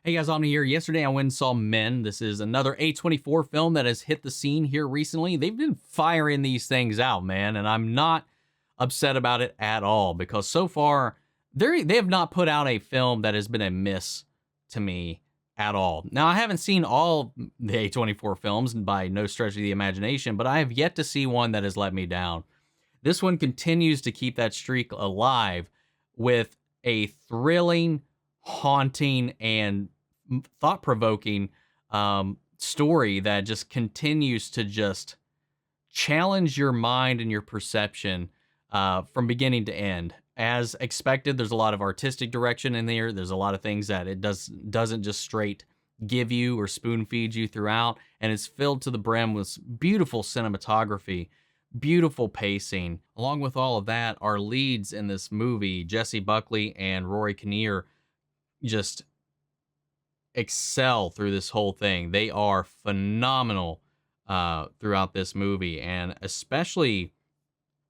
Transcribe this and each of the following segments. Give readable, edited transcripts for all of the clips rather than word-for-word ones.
Hey guys, Omni here. Yesterday I went and saw Men. This is another A24 film that has hit the scene here recently. They've been firing these things out, man, and I'm not upset about it at all because so far they have not put out a film that has been a miss to me at all. Now, I haven't seen all the A24 films by no stretch of the imagination, but I have yet to see one that has let me down. This one continues to keep that streak alive with a thrilling, haunting, and thought-provoking story that just continues to just challenge your mind and your perception from beginning to end. As expected, there's a lot of artistic direction in there. There's a lot of things that it doesn't just straight give you or spoon feed you throughout, and it's filled to the brim with beautiful cinematography, beautiful pacing. Along with all of that, our leads in this movie, Jessie Buckley and Rory Kinnear, just excel through this whole thing. They are phenomenal throughout this movie, and especially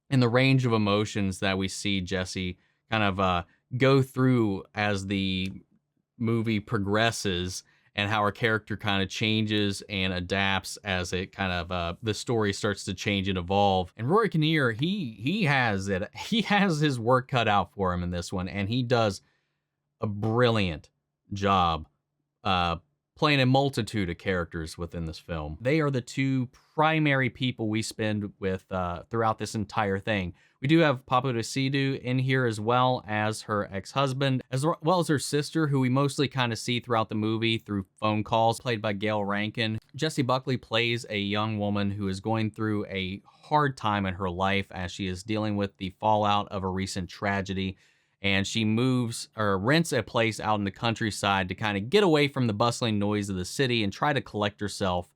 in the range of emotions that we see Jessie kind of go through as the movie progresses, and how her character kind of changes and adapts as it kind of the story starts to change and evolve. And Rory Kinnear, he has his work cut out for him in this one, and he does a brilliant job playing a multitude of characters within this film. They are the two primary people we spend with throughout this entire thing. We do have Paapa Essiedu in here as well as her ex-husband, as well as her sister, who we mostly kind of see throughout the movie through phone calls, played by Gayle Rankin. Jessie Buckley plays a young woman who is going through a hard time in her life as she is dealing with the fallout of a recent tragedy. And she moves or rents a place out in the countryside to kind of get away from the bustling noise of the city and try to collect herself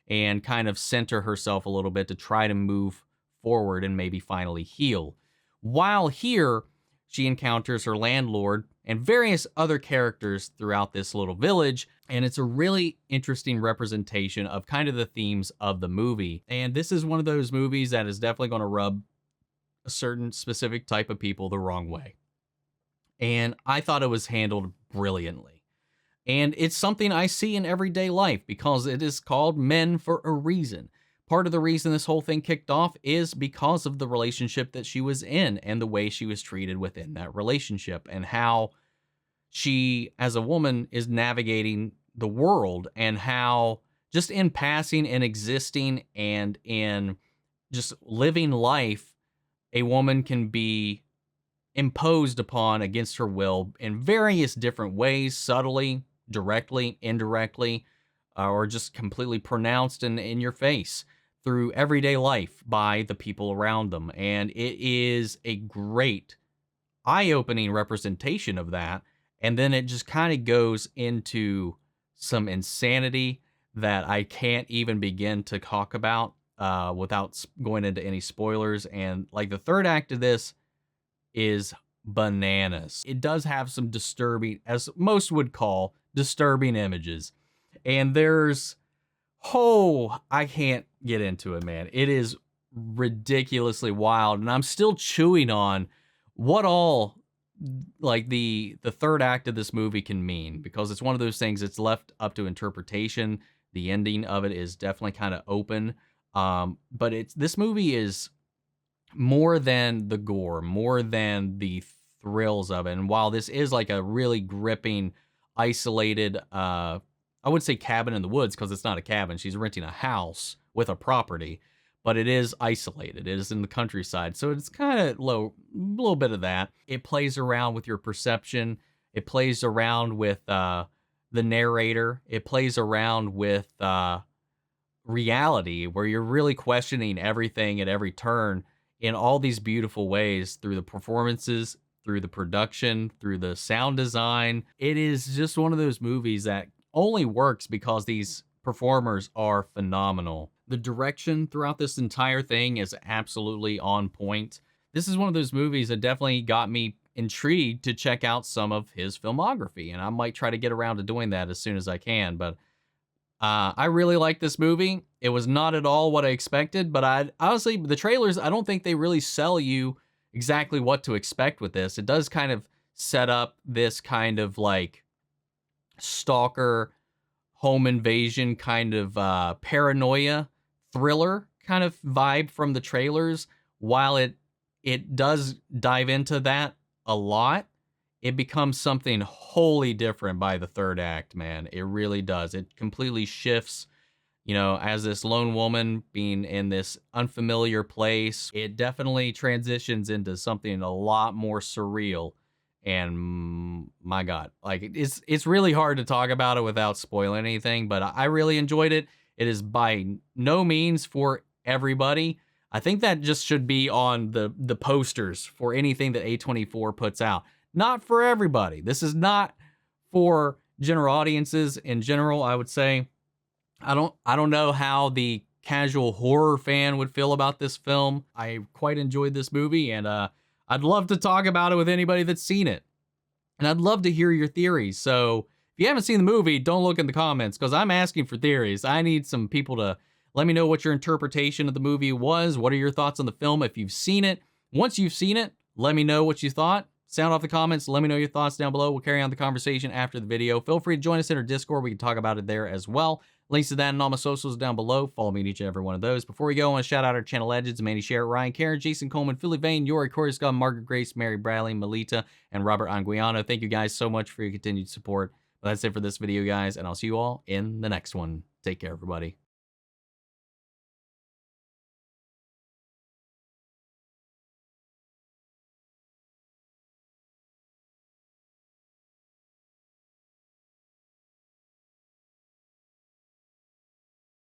and kind of center herself a little bit to try to move forward and maybe finally heal. While here, she encounters her landlord and various other characters throughout this little village, and it's a really interesting representation of kind of the themes of the movie. And this is one of those movies that is definitely going to rub a certain specific type of people the wrong way. And I thought it was handled brilliantly. And it's something I see in everyday life because it is called Men for a reason. Part of the reason this whole thing kicked off is because of the relationship that she was in and the way she was treated within that relationship and how she, as a woman, is navigating the world and how just in passing and existing and in just living life, a woman can be imposed upon against her will in various different ways, subtly, directly, indirectly, or just completely pronounced in your face through everyday life by the people around them. And it is a great eye-opening representation of that. And then it just kind of goes into some insanity that I can't even begin to talk about without going into any spoilers. And like the third act of this is bananas. It does have some disturbing, as most would call, disturbing images. And there's, I can't get into it, man. It is ridiculously wild. And I'm still chewing on what all like the third act of this movie can mean, because it's one of those things that's left up to interpretation. The ending of it is definitely kind of open. But this movie is more than the gore, more than the thrills of it. And while this is like a really gripping, isolated, I would say cabin in the woods, because it's not a cabin. She's renting a house with a property, but it is isolated. It is in the countryside. So it's kind of a little bit of that. It plays around with your perception. It plays around with the narrator. It plays around with reality, where you're really questioning everything at every turn in all these beautiful ways through the performances, through the production, through the sound design. It is just one of those movies that only works because these performers are phenomenal. The direction throughout this entire thing is absolutely on point. This is one of those movies that definitely got me intrigued to check out some of his filmography, and I might try to get around to doing that as soon as I can, but I really like this movie. It was not at all what I expected, but honestly, the trailers, I don't think they really sell you exactly what to expect with this. It does kind of set up this kind of like stalker home invasion kind of paranoia thriller kind of vibe from the trailers. While it does dive into that a lot, it becomes something wholly different by the third act, man. It really does. It completely shifts, you know, as this lone woman being in this unfamiliar place. It definitely transitions into something a lot more surreal. And my God, like it's really hard to talk about it without spoiling anything, but I really enjoyed it. It is by no means for everybody. I think that just should be on the posters for anything that A24 puts out. Not for everybody. This is not for general audiences in general, I would say. I don't know how the casual horror fan would feel about this film. I quite enjoyed this movie, and I'd love to talk about it with anybody that's seen it. And I'd love to hear your theories. So if you haven't seen the movie, don't look in the comments, because I'm asking for theories. I need some people to let me know what your interpretation of the movie was. What are your thoughts on the film if you've seen it? Once you've seen it, let me know what you thought. Sound off the comments. Let me know your thoughts down below. We'll carry on the conversation after the video. Feel free to join us in our Discord. We can talk about it there as well. Links to that and all my socials down below. Follow me in each and every one of those. Before we go, I want to shout out our channel legends: Mandy Sherritt, Ryan Karen, Jason Coleman, Philly Vane, Yori, Corey Scott, Margaret Grace, Mary Bradley, Melita, and Robert Anguiano. Thank you guys so much for your continued support. But that's it for this video, guys, and I'll see you all in the next one. Take care, everybody.